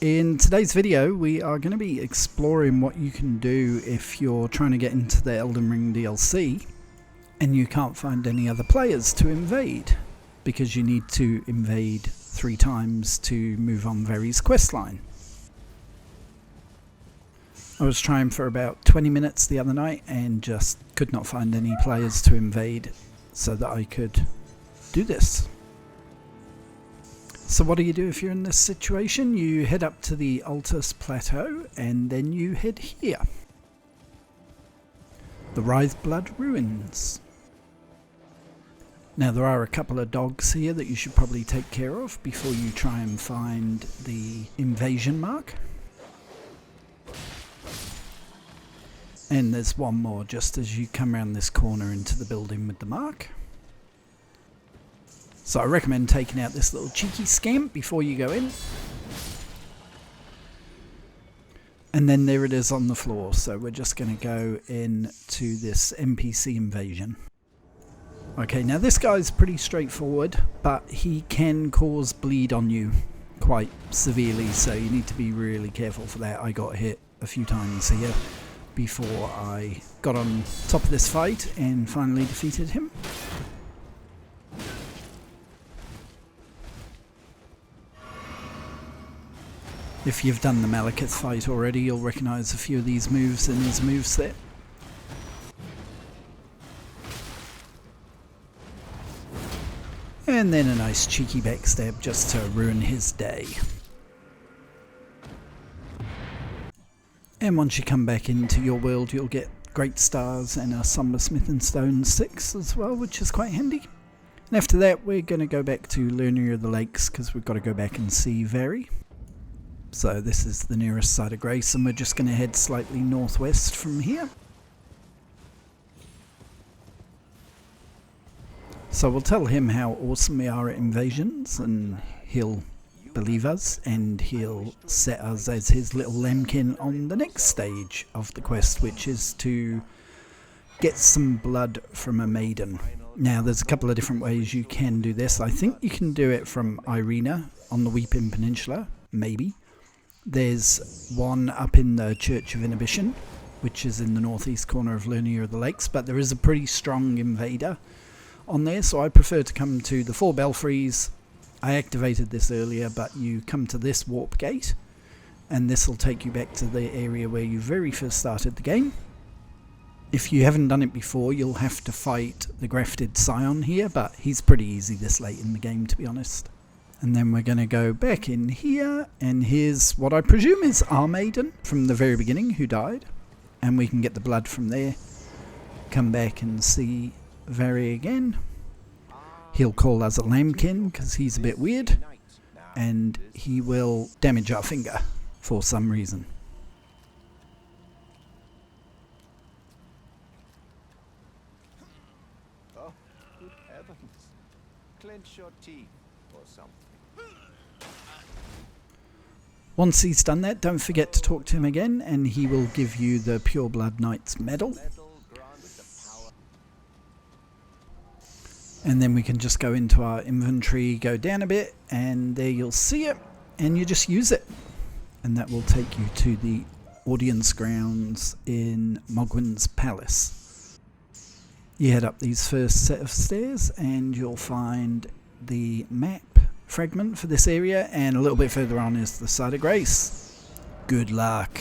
In today's video we are going to be exploring what you can do if you're trying to get into the Elden Ring DLC and you can't find any other players to invade, because you need to invade 3 times to move on Varre's questline. I was trying for about 20 minutes the other night and just could not find any players to invade so that I could do this. So what do you do if you're in this situation? You head up to the Altus Plateau and then you head here. The Writhe-Blood Ruins. Now there are a couple of dogs here that you should probably take care of before you try and find the invasion mark. And there's one more just as you come around this corner into the building with the mark. So I recommend taking out this little cheeky scamp before you go in. And then there it is on the floor. So we're just going to go into this NPC invasion. Okay, now this guy's pretty straightforward, but he can cause bleed on you quite severely, so you need to be really careful for that. I got hit a few times here before I got on top of this fight and finally defeated him. If you've done the Malekith fight already, you'll recognise a few of these moves in his moveset. And then a nice cheeky backstab just to ruin his day. And once you come back into your world, you'll get Great Stars and a Somber Smith and Stone 6 as well, which is quite handy. And after that, we're going to go back to Liurnia of the Lakes because we've got to go back and see Varre. So this is the nearest side of Grace, and we're just going to head slightly northwest from here. So we'll tell him how awesome we are at invasions, and he'll believe us, and he'll set us as his little lambkin on the next stage of the quest, which is to get some blood from a maiden. Now there's a couple of different ways you can do this. I think you can do it from Irina on the Weeping Peninsula, maybe. There's one up in the Church of Inhibition, which is in the northeast corner of Liurnia of the Lakes, but there is a pretty strong invader on there, so I prefer to come to the 4 belfries. I activated this earlier, but you come to this warp gate, and this will take you back to the area where you very first started the game. If you haven't done it before, you'll have to fight the Grafted Scion here, but he's pretty easy this late in the game, to be honest. And then we're going to go back in here, and here's what I presume is our maiden from the very beginning who died. And we can get the blood from there. Come back and see Varre again. He'll call us a lambkin because he's a bit weird. And he will damage our finger for some reason. Oh, good heavens. Clench your teeth or something. Once he's done that, don't forget to talk to him again, and he will give you the Pure Blood Knight's medal. And then we can just go into our inventory, go down a bit, and there you'll see it, and you just use it. And that will take you to the audience grounds in Mogwin's Palace. You head up these first set of stairs, and you'll find the map fragment for this area, and a little bit further on is the side of Grace. Good luck.